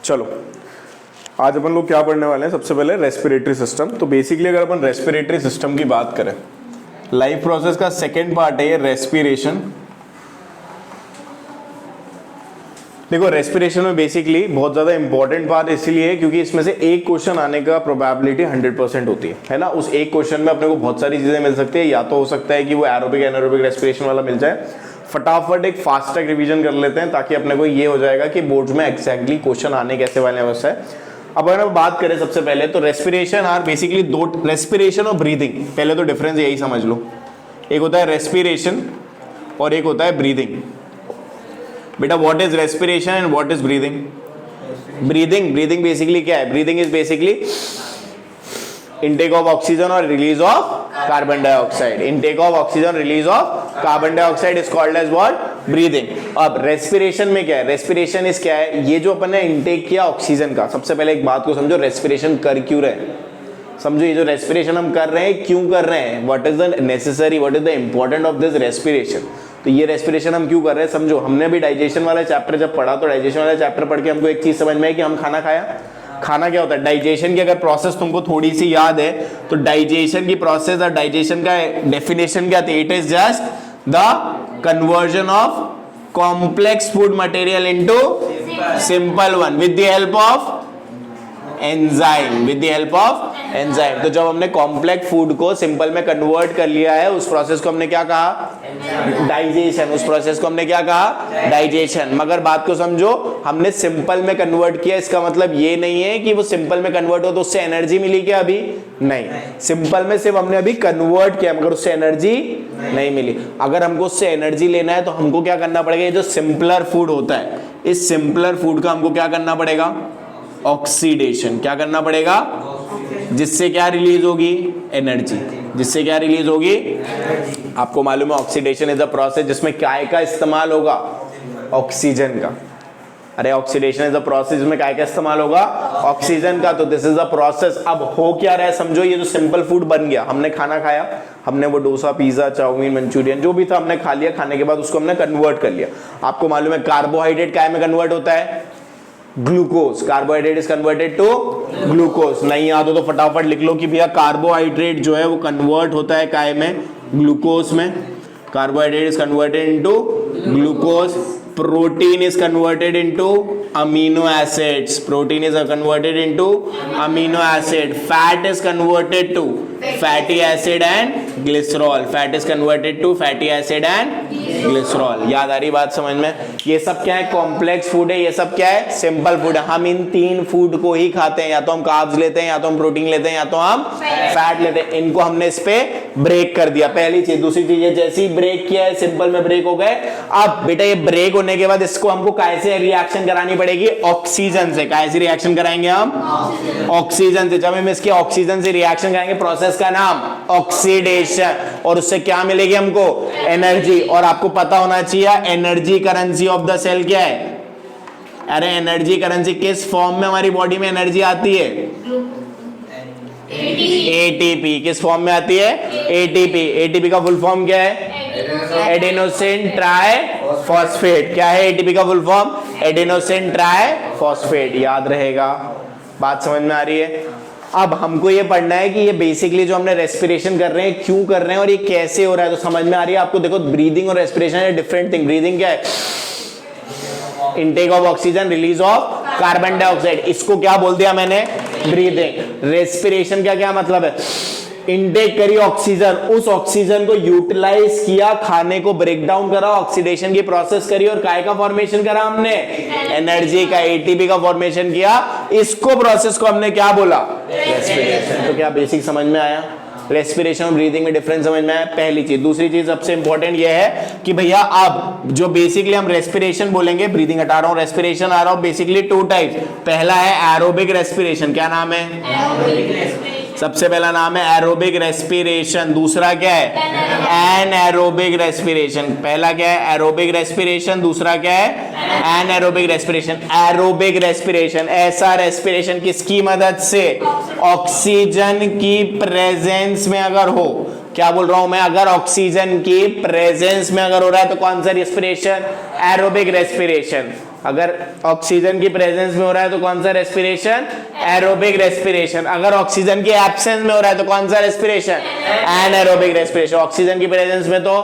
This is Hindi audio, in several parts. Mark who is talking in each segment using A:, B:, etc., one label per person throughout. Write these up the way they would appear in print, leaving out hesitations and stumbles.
A: चलो आज अपन लोग क्या पढ़ने वाले हैं, सबसे पहले रेस्पिरेटरी सिस्टम। तो बेसिकली अगर अपन रेस्पिरेटरी सिस्टम की बात करें, लाइफ प्रोसेस का सेकेंड पार्ट है ये रेस्पिरेशन। देखो रेस्पिरेशन में बेसिकली बहुत ज्यादा इंपॉर्टेंट पार्ट इसलिए है क्योंकि इसमें से एक क्वेश्चन आने का प्रोबेबिलिटी 100% होती है ना। उस एक क्वेश्चन में अपने को बहुत सारी चीजें मिल सकती है, या तो हो सकता है कि वो एरोबिक एनारोबिक रेस्पिरेशन वाला मिल जाए। फटाफट एक फास्ट ट्रैक रिवीजन कर लेते हैं ताकि अपने को ये हो जाएगा कि बोर्ड में एग्जैक्टली क्वेश्चन आने कैसे वाले हैं वैसे। अब अगर हम बात करें सबसे पहले तो रेस्पिरेशन आर बेसिकली दो, रेस्पिरेशन और ब्रीदिंग। पहले तो डिफरेंस यही समझ लो, एक होता है रेस्पिरेशन और एक होता है ब्रीदिंग। बेटा what is respiration and what is breathing? Breathing basically क्या है? Breathing is basically intake of oxygen और release of carbon dioxide. Intake of oxygen, release of carbon dioxide is called as what? Breathing. अब रेस्पिरेशन में क्या है? रेस्पिरेशन इज क्या है? ये जो अपन ने इनटेक किया ऑक्सीजन का, सबसे पहले एक बात को समझो, रेस्पिरेशन कर क्यों रहे हैं? समझो ये जो रेस्पिरेशन हम कर रहे हैं क्यों कर रहे हैं, what is the necessary, what is the important of this respiration. तो ये रेस्पिरेशन हम क्यों कर रहे हैं समझो। हमने भी डाइजेशन वाला चैप्टर जब पढ़ा तो डाइजेशन वाला चैप्टर पढ़ के हमको एक चीज समझ में आई कि हम खाना खाया, खाना क्या होता है? डाइजेशन की अगर प्रोसेस तुमको थोड़ी सी याद है तो डाइजेशन की प्रोसेस और डाइजेशन का डेफिनेशन क्या थी? It is just the conversion of complex food material into simple one with the help of enzyme, with the help of enzyme. तो जब हमने कॉम्प्लेक्स फूड को सिंपल में कन्वर्ट कर लिया है, उस प्रोसेस को हमने क्या कहा? डाइजेशन। उस प्रोसेस को हमने क्या कहा? डाइजेशन। मगर बात को समझो, हमने सिंपल में कन्वर्ट किया, इसका मतलब ये नहीं है कि वो सिंपल में कन्वर्ट हो तो उससे एनर्जी मिली क्या? अभी नहीं। सिंपल में सिर्फ हमने अभी कन्वर्ट किया मगर उससे एनर्जी नहीं मिली। अगर हमको उससे एनर्जी लेना है तो हमको क्या करना पड़ेगा? ये जो सिंपलर फूड होता है, इस सिंपलर फूड का हमको क्या करना पड़ेगा? ऑक्सीडेशन। क्या करना पड़ेगा? जिससे क्या रिलीज होगी? एनर्जी। जिससे क्या रिलीज होगी? आपको मालूम है ऑक्सीडेशन इज अ प्रोसेस जिसमें क्या का इस्तेमाल होगा? ऑक्सीजन का। अरे ऑक्सीडेशन इज अ प्रोसेस जिसमें क्या का इस्तेमाल होगा? ऑक्सीजन का। तो दिस इज अ प्रोसेस। अब हो क्या रहा है समझो, ये जो सिंपल फूड बन गया, हमने खाना खाया, हमने वो डोसा, पिज्जा, चाउमीन, मंचूरियन जो भी था हमने खा लिया, खाने के बाद उसको हमने कन्वर्ट कर लिया। आपको मालूम है कार्बोहाइड्रेट क्या में कन्वर्ट होता है? Glucose. Carbohydrate is converted to glucose. नहीं याद हो तो फटाफट लिख लो कि भैया कार्बोहाइड्रेट जो है वो कन्वर्ट होता है काय में? ग्लूकोज में। Carbohydrate is converted into glucose. Protein is converted into amino acids. Protein is converted into amino acid. Fat is converted to fatty acid and glycerol. Fat is converted to fatty acid and glycerol. याद आ रही बात समझ में? ये सब क्या है? कॉम्प्लेक्स फूड है। ये सब क्या है? सिंपल फूड है। हम इन तीन फूड को ही खाते हैं, या तो हम कार्ब्स लेते हैं, या तो हम प्रोटीन लेते हैं, या तो हम फैट लेते हैं। इनको हमने इस पे ब्रेक कर दिया, पहली चीज। दूसरी चीज है जैसे ही ब्रेक किया है, सिंपल में ब्रेक हो गए। अब बेटा ये ब्रेक होने के बाद इसको हमको कैसे रिएक्शन करानी पड़ेगी? ऑक्सीजन से। कैसे रिएक्शन कराएंगे हम? ऑक्सीजन से। जब हम इसके ऑक्सीजन से रिएक्शन कराएंगे, प्रोसेस का नाम ऑक्सीडेशन। और उससे क्या मिलेगी हमको? एनर्जी। और आपको पता होना चाहिए energy currency of the cell क्या है? अरे एनर्जी करेंसी किस फॉर्म में हमारी बॉडी में एनर्जी आती है? एटीपी। किस फॉर्म में आती है? एटीपी। एटीपी का फुल फॉर्म क्या है? Adenosine triphosphate. क्या है एटीपी का फुल फॉर्म? Adenosine triphosphate. याद रहेगा। बात समझ में आ रही है? अब हमको ये पढ़ना है कि ये बेसिकली जो हमने रेस्पिरेशन कर रहे हैं क्यों कर रहे हैं और ये कैसे हो रहा है। तो समझ में आ रही है आपको? देखो ब्रीदिंग और रेस्पिरेशन है डिफरेंट थिंग। ब्रीदिंग क्या है? Intake of oxygen, release of carbon dioxide. इसको क्या बोल दिया मैंने? ब्रीदिंग। रेस्पिरेशन का क्या मतलब है? इनटेक करी ऑक्सीजन, उस ऑक्सीजन को यूटिलाइज किया, खाने को ब्रेक डाउन करा, ऑक्सीडेशन की प्रोसेस करी और काय का फॉर्मेशन करा हमने? एनर्जी का, एटीपी का फॉर्मेशन किया। इसको प्रोसेस को हमने क्या बोला? रेस्पिरेशन। तो क्या बेसिक समझ में आया? रेस्पिरेशन और ब्रीदिंग में डिफरेंस समझ में आया? पहली चीज। दूसरी चीज सबसे इंपॉर्टेंट ये है कि भैया अब जो बेसिकली हम रेस्पिरेशन बोलेंगे, ब्रीदिंग हटा रहा हूं, रेस्पिरेशन आ रहा हूं, बेसिकली टू टाइप्स। पहला है एरोबिक रेस्पिरेशन। क्या नाम है? सबसे पहला नाम है एरोबिक रेस्पिरेशन। दूसरा क्या है? Anaerobic respiration. पहला क्या है? Aerobic respiration. दूसरा क्या है? Anaerobic respiration. एरोबिक रेस्पिरेशन ऐसा रेस्पिरेशन किसकी मदद से? ऑक्सीजन की प्रेजेंस में अगर हो। क्या बोल रहा हूं मैं? अगर ऑक्सीजन की प्रेजेंस में अगर हो रहा है तो कौन सा रेस्पिरेशन? Aerobic respiration. अगर ऑक्सीजन की प्रेजेंस में हो रहा है तो कौन सा रेस्पिरेशन? Aerobic respiration. अगर ऑक्सीजन की एब्सेंस में हो रहा है तो कौन सा रेस्पिरेशन? Anaerobic respiration. ऑक्सीजन की प्रेजेंस में तो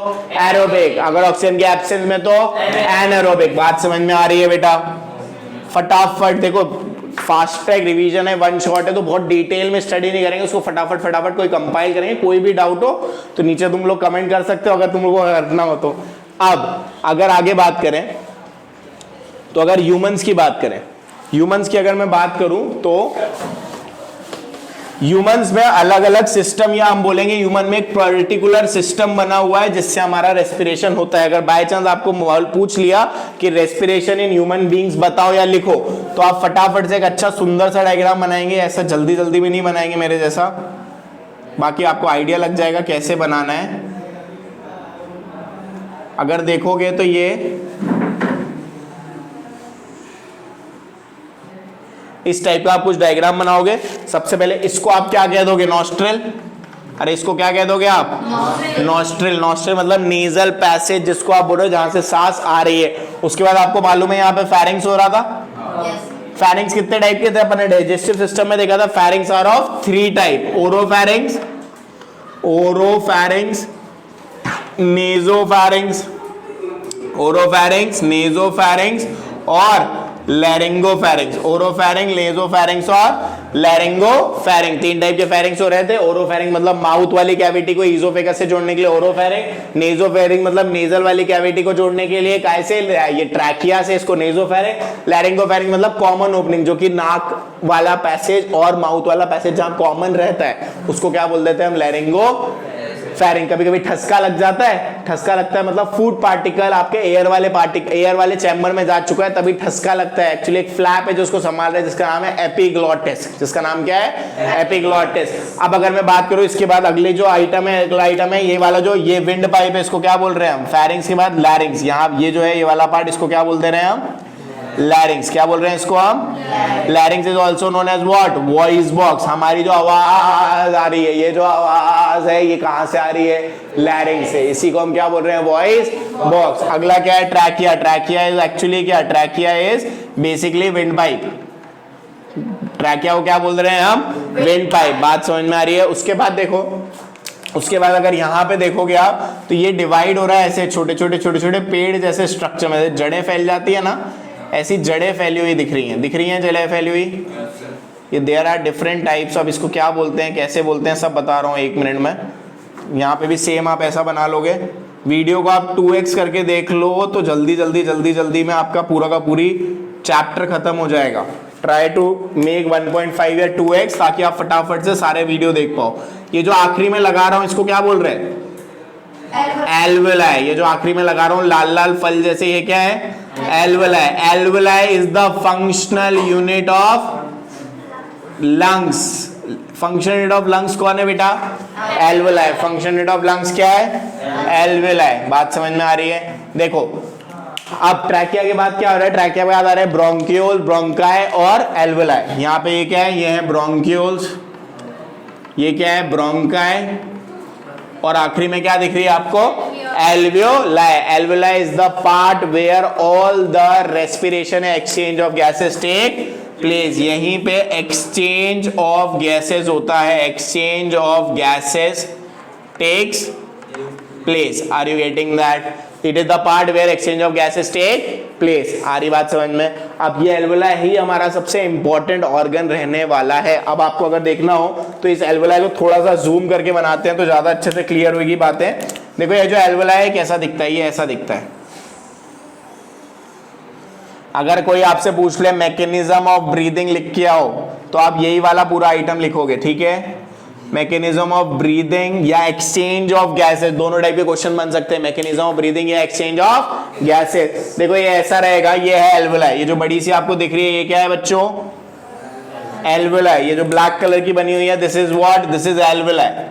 A: एरोबिक, अगर ऑक्सीजन की एब्सेंस में तो एनारोबिक। बात समझ में आ रही है बेटा? फटाफट देखो, फास्ट ट्रैक रिवीजन है, वन शॉट है, तो बहुत डिटेल में स्टडी नहीं करेंगे उसको, फटाफट फटाफट कोई कंपाइल करेंगे। कोई भी डाउट हो तो नीचे तुम लोग कमेंट कर सकते हो, अगर तुम लोगों को करना हो तो। अब अगर आगे बात करें तो अगर ह्यूमंस की बात करें, ह्यूमंस की अगर मैं बात करूं तो ह्यूमंस में अलग अलग सिस्टम, या हम बोलेंगे ह्यूमन में एक पर्टिकुलर सिस्टम बना हुआ है जिससे हमारा रेस्पिरेशन होता है। अगर बाय चांस आपको पूछ लिया कि रेस्पिरेशन इन ह्यूमन बीइंग्स बताओ या लिखो, तो आप फटाफट से एक अच्छा सुंदर सा डायग्राम बनाएंगे। ऐसा जल्दी जल्दी भी नहीं बनाएंगे मेरे जैसा, बाकी आपको आइडिया लग जाएगा कैसे बनाना है। अगर देखोगे तो ये इस टाइप का आप कुछ डायग्राम बनाओगे। सबसे पहले इसको आप क्या कह दोगे? नॉस्ट्रिल। अरे इसको क्या कह दोगे आप? नॉस्ट्रिल। नॉस्ट्रिल मतलब नेजल पैसेज जिसको आप बोल रहे हो, जहां से सांस आ रही है। उसके बाद आपको मालूम है यहाँ पे फेरिंग्स हो रहा था। फेरिंग्स कितने टाइप के थे? अपने डाइजेस्टिव सिस्टम में देखा था। Pharynx are of 3 type: oropharynx, oropharynx, nasopharynx, oropharynx, nasopharynx और लैरिंगोफेरिंग्स। ओरोफेरिंग, नेजोफेरिंग्स और लैरिंगोफेरिंग, 3 टाइप के फेरिंग्स हो रहे थे। ओरोफेरिंग मतलब माउथ वाली कैविटी को इजोफेगस से जोड़ने के लिए ओरोफेरिंग। नेजोफेरिंग मतलब नेजल वाली कैविटी को जोड़ने के लिए कैसे? ये ट्रैकिया से, इसको नेजोफेरिंग। लैरिंगोफेरिंग मतलब कॉमन ओपनिंग, जो कि नाक वाला पैसेज और माउथ वाला पैसेज जहां कॉमन रहता है उसको क्या बोल देते हैं हम? लैरिंगो फेरिंग। कभी कभी ठसका लग जाता है, ठसका लगता है मतलब फूड पार्टिकल आपके एयर वाले चैम्बर में जा चुका है तभी ठसका लगता है। एक्चुअली एक फ्लैप है जो उसको संभाल रहा है जिसका नाम है एपिग्लॉटिस। जिसका नाम क्या है? एपिग्लॉटिस। अब अगर मैं बात करूं इसके बाद अगले जो आइटम है, अगला आइटम है ये वाला, जो ये विंड पाइप है, इसको क्या बोल रहे हैं हम? फेरिंग्स के बाद लैरिंग्स। यहाँ ये जो है ये वाला पार्ट, इसको क्या बोल दे रहे हैं हम? लैरिंग्स। क्या बोल रहे हैं इसको हम? Larynx is also known as what? Voice box. हमारी जो आवाज आ रही है, ये जो आवाज है ये कहां से आ रही है? लैरिंग्स से। इसी को हम क्या बोल रहे हैं? Voice box. अगला क्या है? ट्रैकिया। ट्रैकिया इज एक्चुअली क्या? Trachea is basically wind pipe. Trachea को क्या बोल रहे हैं हम? Wind pipe. बात समझ में आ रही है? उसके बाद देखो, उसके बाद अगर यहाँ पे देखोगे आप तो ये डिवाइड हो रहा है ऐसे छोटे छोटे पेड़ जैसे स्ट्रक्चर में। जड़ें फैल जाती है ना, ऐसी जड़ें फैली हुई दिख रही हैं जड़ें फैली हुई। ये देयर आर डिफरेंट टाइप्स। अब इसको क्या बोलते हैं, कैसे बोलते हैं, सब बता रहा हूँ 1 मिनट में। यहाँ पे भी सेम आप ऐसा बना लोगे। वीडियो को आप 2x करके देख लो तो जल्दी में आपका पूरा का पूरी चैप्टर खत्म हो जाएगा। ट्राई टू मेक 1.5 या 2x ताकि आप फटाफट से सारे वीडियो देख पाओ। ये जो आखिरी में लगा रहा हूँ इसको क्या बोल रहे हैं? एल्वेलाई। ये जो आखिरी में लगा रहा हूँ लाल लाल फल जैसे, ये क्या है? Alveoli. Alveoli is the functional unit of lungs. Functional unit of lungs कौन है बेटा? Alveoli. Functional unit of lungs क्या है? एल्वेलाई। बात समझ में आ रही है? देखो अब ट्रैकिया के बाद क्या हो रहा है? ट्रैकिया के बाद आ रहा है ब्रोंकियोल, ब्रोंकाई और एल्वेलाई। यहाँ पे ये क्या है? ये है ब्रोंकियोल्स, ये क्या है? ब्रोंकाई, और आखिरी में क्या दिख रही है आपको? Alveoli. Alveoli is the part where all the respiration exchange of gases take place. यहीं पे एक्सचेंज ऑफ गैसेस होता है। Exchange of gases takes place. Are you getting that? It is the part where exchange of gases take place. आ रही बात समझ में? अब ये एल्वेलाई ही हमारा सबसे इंपॉर्टेंट ऑर्गन रहने वाला है। अब आपको अगर देखना हो तो इस एल्वेलाई को थोड़ा सा जूम करके बनाते हैं तो ज्यादा अच्छे से क्लियर होगी बातें। देखो ये जो एल्वेलाई है कैसा दिखता है? ये ऐसा दिखता है। अगर कोई आपसे पूछ ले मैकेनिज्म ऑफ ब्रीदिंग लिख के आओ तो आप यही वाला पूरा आइटम लिखोगे, ठीक है? मैकेनिज्म ऑफ ब्रीदिंग या एक्सचेंज ऑफ गैसेस, दोनों टाइप के क्वेश्चन बन सकते हैं। मैकेनिज्म ऑफ ब्रीदिंग या एक्सचेंज ऑफ गैसेस। देखो ये ऐसा रहेगा, ये है एल्वेलाई। ये जो बड़ी सी आपको दिख रही है ये क्या है बच्चों? एल्वेलाई। ये जो ब्लैक कलर की बनी हुई है this is what? This is alveoli.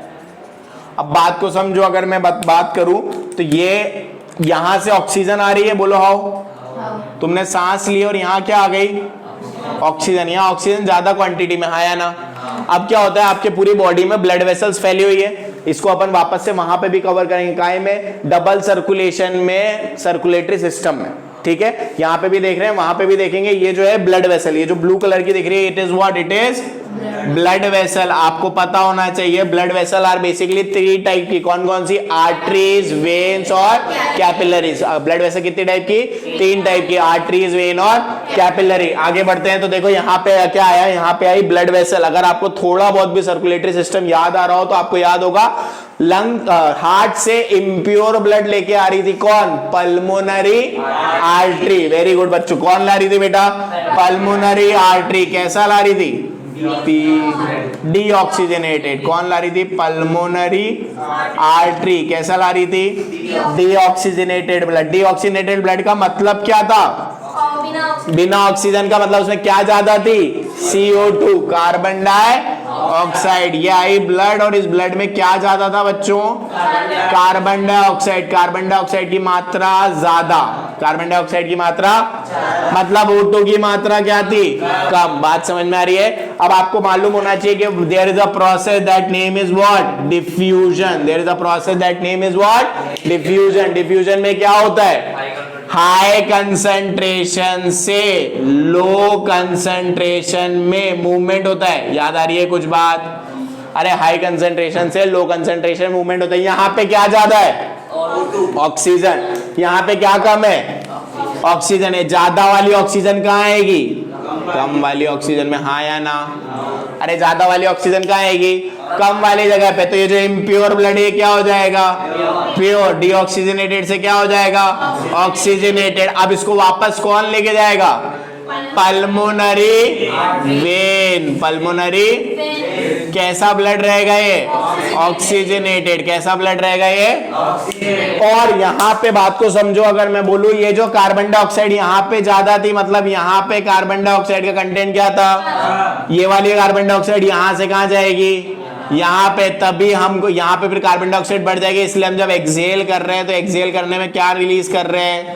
A: अब बात को समझो, अगर मैं बात करूं तो ये यहां से ऑक्सीजन आ रही है, बोलो हाउ? तुमने सांस ली और यहाँ क्या आ गई? ऑक्सीजन। यहाँ ऑक्सीजन ज्यादा क्वांटिटी में है ना। अब क्या होता है आपके पूरी बॉडी में ब्लड वेसल्स फैली हुई है, इसको अपन वापस से वहां पे भी कवर करेंगे। काय में? डबल सर्कुलेशन में, सर्कुलेटरी सिस्टम में। ठीक है, यहाँ पे भी देख रहे हैं, वहां पे भी देखेंगे। ये जो है ब्लड वेसल, ये जो ब्लू कलर की दिख रही है, it is what, it is blood vessel. आपको पता होना चाहिए blood vessel are basically 3 type की। कौन कौन सी? आर्टरीज, वेन्स और कैपिलरीज। ब्लड वेसल कितनी टाइप की? 3 टाइप की, आर्टरीज, वेन और कैपिलरी। आगे बढ़ते हैं तो देखो यहाँ पे क्या आया, यहाँ पे आई ब्लड वेसल। अगर आपको थोड़ा बहुत भी सर्कुलेटरी सिस्टम याद आ रहा हो तो आपको याद होगा लंग हार्ट से इम्प्योर ब्लड लेके आ रही थी कौन? Pulmonary artery. वेरी गुड बच्चों, कौन ला रही थी बेटा? Pulmonary artery. कैसा ला रही थी? डीऑक्सीजनेटेड। कौन ला रही थी? Pulmonary artery. कैसा ला रही थी? Deoxygenated blood. डीऑक्सीजनेटेड ब्लड का मतलब क्या था? बिना ऑक्सीजन का मतलब उसमें क्या ज्यादा थी? CO2, carbon dioxide. ये आई ब्लड, और इस ब्लड में क्या ज्यादा था बच्चों? Carbon dioxide. कार्बन डाइऑक्साइड की मात्रा ज्यादा। कार्बन डाइऑक्साइड की मात्रा मतलब O2 की मात्रा क्या थी? कम। बात समझ में आ रही है? अब आपको मालूम होना चाहिए कि there is a process that name is what? Diffusion. There is a process that name is what? Diffusion. Diffusion में क्या होता है? हाई कंसंट्रेशन से लो कंसंट्रेशन में मूवमेंट होता है। याद आ रही है कुछ बात? अरे हाई कंसंट्रेशन से लो कंसंट्रेशन मूवमेंट होता है। यहाँ पे क्या ज्यादा है? ऑक्सीजन। यहाँ पे क्या कम है? ऑक्सीजन है। ज्यादा वाली ऑक्सीजन कहाँ आएगी? कम वाली ऑक्सीजन में। हाँ या ना? अरे ज्यादा वाली ऑक्सीजन कहाँ आएगी? कम वाली जगह पे। तो ये जो इम्प्योर ब्लड है क्या हो जाएगा? प्योर। डीऑक्सीजनेटेड से क्या हो जाएगा? ऑक्सीजनेटेड। अब इसको वापस कौन लेके जाएगा? Pulmonary vein. पल्मोनरी कैसा ब्लड रहेगा ये? ऑक्सीजनेटेड। कैसा ब्लड रहेगा ये? और यहाँ पे बात को समझो, अगर मैं बोलूं ये जो कार्बन डाइऑक्साइड यहाँ पे ज्यादा थी, मतलब यहाँ पे कार्बन डाइऑक्साइड का कंटेंट क्या था? ये वाली कार्बन डाइऑक्साइड यहाँ से कहाँ जाएगी? यहाँ पे। तभी हमको यहाँ पे फिर कार्बन डाइऑक्साइड बढ़ जाएगी। इसलिए हम जब एक्सहेल कर रहे हैं तो एक्सहेल करने में क्या रिलीज कर रहे हैं?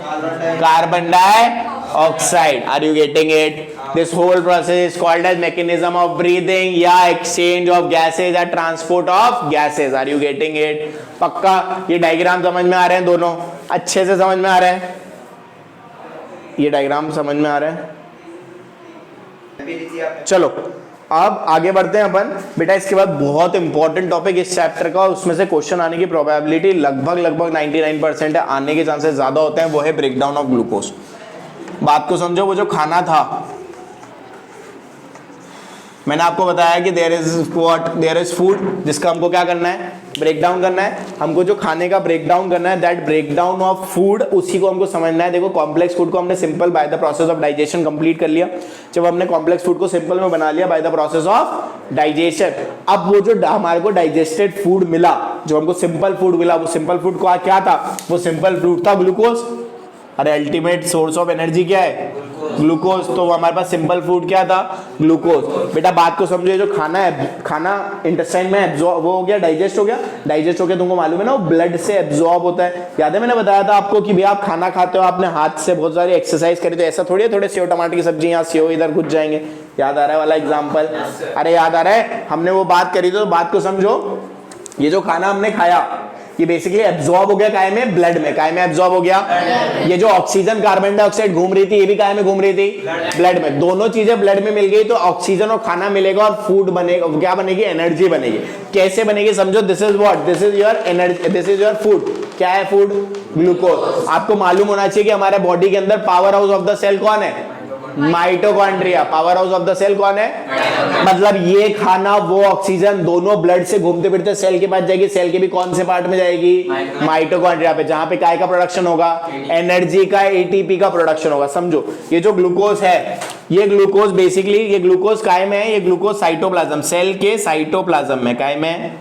A: Carbon dioxide. Are you getting it? This whole process is called as mechanism of breathing या एक्सचेंज ऑफ गैसेज या transport of gases. Are you getting it? पक्का ये डायग्राम समझ में आ रहे हैं? दोनों अच्छे से समझ में आ रहे हैं? ये डायग्राम समझ में आ रहे हैं? चलो अब आगे बढ़ते हैं अपन। बेटा इसके बाद बहुत इंपॉर्टेंट टॉपिक इस चैप्टर का, उसमें से क्वेश्चन आने की प्रोबेबिलिटी लगभग 99% है, आने के चांसेस ज्यादा होते हैं। वो है ब्रेकडाउन ऑफ ग्लूकोज। बात को समझो, वो जो खाना था, मैंने आपको बताया कि देयर इज फूड, जिसका हमको क्या करना है? ब्रेक डाउन करना है। हमको जो खाने का ब्रेक डाउन करना है, that break down of food, उसी को हमको समझना है। देखो कॉम्प्लेक्स फूड को हमने simple by the process of digestion complete कर लिया। जब हमने कॉम्प्लेक्स फूड को सिंपल में बना लिया by the process of digestion, अब वो जो हमारे को डाइजेस्टेड फूड मिला, जो हमको सिंपल फूड मिला, वो सिंपल फूड को क्या था? वो सिंपल फूड था ग्लूकोज। अरे अल्टीमेट सोर्स ऑफ एनर्जी क्या है? ग्लूकोज। तो हमारे पास सिंपल फूड क्या था? ग्लूकोज। बेटा बात को समझो, जो खाना है, खाना इंटेस्टाइन में एब्जॉर्ब वो हो गया, डाइजेस्ट हो गया। डाइजेस्ट हो गया तुमको मालूम है ना, वो ब्लड से एब्जॉर्ब होता है। याद है मैंने बताया था आपको कि भैया आप खाना खाते हो, आपने हाथ से बहुत सारी एक्सरसाइज करी, तो ऐसा थोड़ी है थोड़े सेव टमाटर की सब्जी यहाँ सेव इधर घुस जाएंगे। याद आ रहा है वाला एग्जाम्पल? अरे याद आ रहा है, हमने वो बात करी। तो बात को समझो, ये जो खाना हमने खाया ये बेसिकली एब्जॉर्ब हो गया काय में? ब्लड में। काय में एब्जॉर्ब हो गया? ये जो ऑक्सीजन कार्बन डाइऑक्साइड घूम रही थी, ये भी काय में घूम रही थी? ब्लड में। दोनों चीजें ब्लड में मिल गई तो ऑक्सीजन और खाना मिलेगा और फूड बनेगा। क्या बनेगी? एनर्जी बनेगी। कैसे बनेगी समझो। This is what? This is your energy, this is your food. क्या है फूड? ग्लूकोज। आपको मालूम होना चाहिए कि हमारे बॉडी के अंदर power house of the cell कौन है? Mitochondria. Power house of the cell कौन है? मतलब ये खाना वो ऑक्सीजन दोनों ब्लड से घूमते फिरते सेल के पास जाएगी। सेल के भी कौन से पार्ट में जाएगी? माइटोकॉन्ड्रिया पे, जहां पे काय का प्रोडक्शन होगा? एनर्जी का, एटीपी का प्रोडक्शन होगा। समझो ये जो ग्लूकोज है, ये ग्लूकोज बेसिकली, ये ग्लूकोज काय में है? ये ग्लूकोज साइटोप्लाज्म, सेल के साइटोप्लाज्म में। काय में?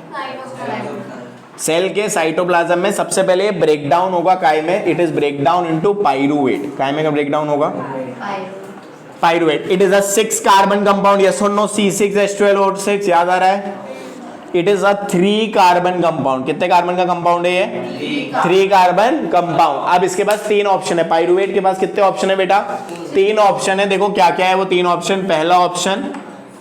A: सेल के साइटोप्लाज्म में सबसे पहले ब्रेक डाउन होगा। काय में? It is break down into pyruvate. काय में का ब्रेक डाउन होगा? Pyruvate. It is a 6 carbon compound. Yes और नो? C6H12O6 याद आ रहा है? It is a 3 carbon compound. कितने कार्बन का कंपाउंड है ये? 3 कार्बन कंपाउंड। अब इसके पास 3 ऑप्शन है। पाइरूवेट के पास कितने ऑप्शन है बेटा? 3 ऑप्शन है। देखो क्या क्या है वो 3 ऑप्शन। पहला ऑप्शन,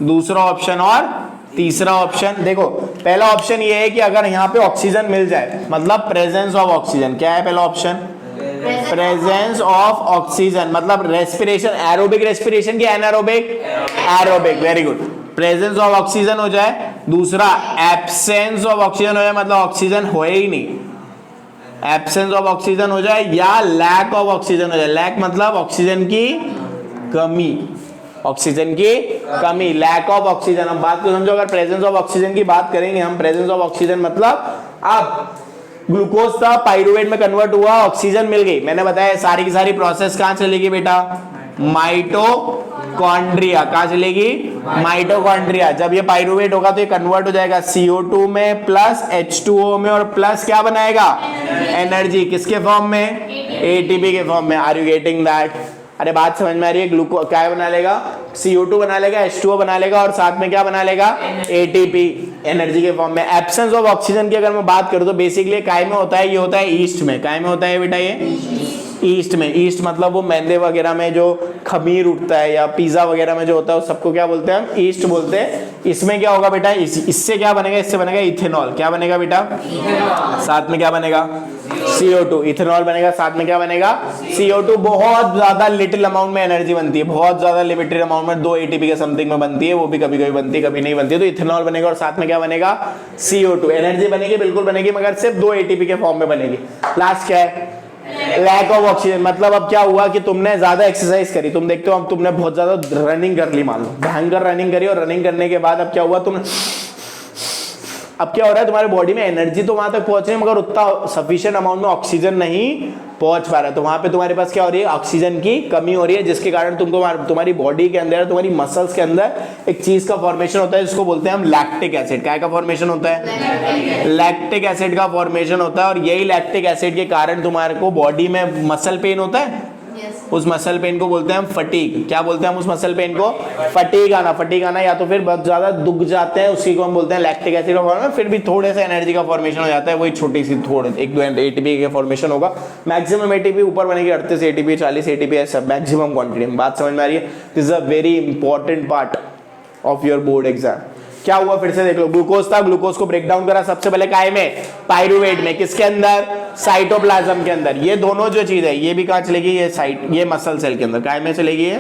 A: दूसरा ऑप्शन और तीसरा ऑप्शन। देखो पहला ऑप्शन ये है कि अगर यहाँ पे ऑक्सीजन मिल जाए, मतलब प्रेजेंस ऑफ ऑक्सीजन। क्या है पहला ऑप्शन? प्रेजेंस ऑफ ऑक्सीजन, मतलब रेस्पिरेशन, एरोबिक रेस्पिरेशन की anaerobic, aerobic, very good. Presence of oxygen हो जाए, दूसरा एब्सेंस ऑफ ऑक्सीजन हो जाए, मतलब ऑक्सीजन होए ही नहीं, एब्सेंस ऑफ ऑक्सीजन हो जाए, या लैक ऑफ ऑक्सीजन हो जाए। लैक मतलब ऑक्सीजन की कमी, ऑक्सीजन की कमी, लैक ऑफ ऑक्सीजन। अब बात को समझो, अगर प्रेजेंस ऑफ ऑक्सीजन की बात करेंगे हम, प्रेजेंस ऑफ ऑक्सीजन मतलब अब ग्लूकोज था, पाइरुवेट में कन्वर्ट हुआ, ऑक्सीजन मिल गई, मैंने बताया सारी की सारी प्रोसेस कहां चलेगी बेटा, माइटोकॉन्ड्रिया। कहां चलेगी, माइटोकॉन्ड्रिया। जब ये पाइरुवेट होगा तो ये कन्वर्ट हो जाएगा CO2 में प्लस H2O में, और प्लस क्या बनाएगा, एनर्जी, किसके फॉर्म में, ATP के फॉर्म में। Are you getting that? अरे बात समझ में आ रही है? ग्लूकोज क्या बना लेगा, CO2 बना लेगा, H2O बना लेगा, और साथ में क्या बना लेगा, ATP, एनर्जी के फॉर्म में। एब्सेंस ऑफ ऑक्सीजन की अगर मैं बात करूं तो बेसिकली काय में होता है, ये होता है ईस्ट में। काय में होता है बेटा, ये ईस्ट में। ईस्ट मतलब वो मैदे वगैरह में जो खमीर उठता है या पिज्जा वगैरह में जो होता है, उस सबको क्या बोलते हैं हम, ईस्ट बोलते हैं। इसमें क्या होगा बेटा, इससे क्या बनेगा, इससे बनेगा इथेनॉल। क्या बनेगा बेटा, साथ में क्या बनेगा, CO2, इथेनॉल बनेगा, साथ में क्या बनेगा, CO2। बहुत ज्यादा लिटिल अमाउंट में एनर्जी बनती है, बहुत ज्यादा लिमिटेड अमाउंट में, 2 ATP के समथिंग में बनती है, वो भी कभी कभी बनती है, कभी नहीं बनती है। तो इथेनॉल बनेगा और साथ में क्या बनेगा, CO2। एनर्जी बनेगी, बिल्कुल बनेगी, मगर सिर्फ 2 ATP के फॉर्म में बनेगी। लास्ट क्या है, लैक ऑफ ऑक्सीजन। मतलब अब क्या हुआ कि तुमने ज्यादा एक्सरसाइज करी, तुम देखते हो अब तुमने बहुत ज्यादा रनिंग कर ली, मान लो भयंकर रनिंग करी, और रनिंग करने के बाद अब क्या हुआ, तुम अब क्या हो रहा है, तुम्हारे बॉडी में एनर्जी तो वहां तक पहुंच रही है, मगर उतना सफिशिएंट अमाउंट में ऑक्सीजन नहीं पहुंच पा रहा है। तो वहां पे तुम्हारे पास क्या हो रही है, ऑक्सीजन की कमी हो रही है, जिसके कारण तुमको तुम्हारी बॉडी के अंदर, तुम्हारी मसल्स के अंदर एक चीज का फॉर्मेशन होता है, जिसको बोलते हैं हम लैक्टिक एसिड। क्या का फॉर्मेशन होता है, लैक्टिक एसिड का फॉर्मेशन होता है। और यही लैक्टिक एसिड के कारण तुम्हारे को बॉडी में मसल पेन होता है। उस मसल पेन को बोलते हैं हम फटीग। क्या बोलते हैं हम उस मसल पेन को, फटीग आना। फटीग आना या तो फिर बहुत ज्यादा दुख जाते हैं, उसी को हम बोलते हैं लैक्टिक एसिड का फॉर्मेशन। फिर भी थोड़े से एनर्जी का फॉर्मेशन हो जाता है, वही छोटी सी थोड़े 1-2 ATP का फॉर्मेशन होगा। मैक्सिमम ATP ऊपर बनेगी 38 ATP 40 ATP ऐसा मैक्सिमम क्वांटिटी में। बात समझ में आ रही है? This is a very important part of your board exam. क्या हुआ फिर से देख लो, ग्लूकोज था, ग्लूकोज को ब्रेक डाउन करा सबसे पहले काय में, पाइरुवेट में, किसके अंदर, साइटोप्लाज्म के अंदर। ये दोनों जो चीज है ये भी कहां चलेगी, ये मसल सेल के अंदर। काय में चलेगी, ये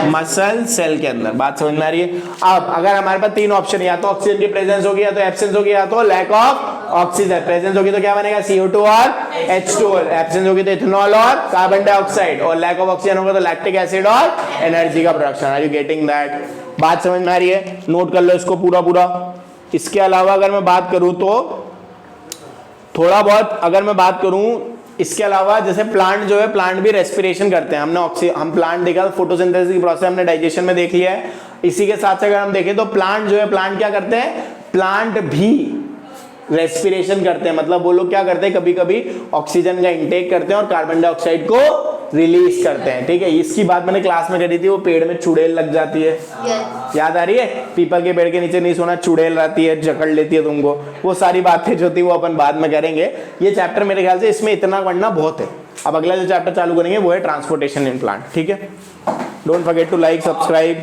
A: मसल सेल के अंदर। बात समझ में आ रही है? अब अगर हमारे पास 3 ऑप्शन, या तो ऑक्सीजन की प्रेजेंस होगी, या तो एब्सेंस होगी, या तो लैक ऑफ ऑक्सीजन। प्रेजेंस होगी तो क्या बनेगा, CO2 और H2O। एब्सेंस होगी तो इथेनॉल और कार्बन डाइऑक्साइड, और लैक ऑफ ऑक्सीजन होगा तो लैक्टिक एसिड और एनर्जी का production. Are you getting that? बात समझ में आ रही है? नोट कर लो इसको पूरा पूरा। इसके अलावा अगर मैं बात करूं तो थोड़ा बहुत, अगर मैं बात करूं इसके अलावा, जैसे प्लांट जो है, प्लांट भी रेस्पिरेशन करते हैं। हम प्लांट देखा, फोटोसिंथेसिस की प्रोसेस हमने डाइजेशन में देख लिया है। इसी के साथ अगर हम देखें तो प्लांट जो है, प्लांट क्या करते हैं, प्लांट भी रेस्पिरेशन करते हैं। मतलब वो लोग क्या करते हैं, कभी कभी ऑक्सीजन का इंटेक करते हैं और कार्बन डाइऑक्साइड को रिलीज करते हैं। ठीक है, इसकी बात मैंने क्लास में करी थी, वो पेड़ में चुड़ैल लग जाती है, याद आ रही है? पीपल के पेड़ के नीचे नहीं सोना, चुड़ैल रहती है, जकड़ लेती है तुमको। वो सारी बातें जो थी वो अपन बाद में करेंगे। ये चैप्टर मेरे ख्याल से इसमें इतना पढ़ना बहुत है। अब अगला जो चैप्टर चालू करेंगे वो है ट्रांसपोर्टेशन इन प्लांट। ठीक है, don't forget to like, subscribe.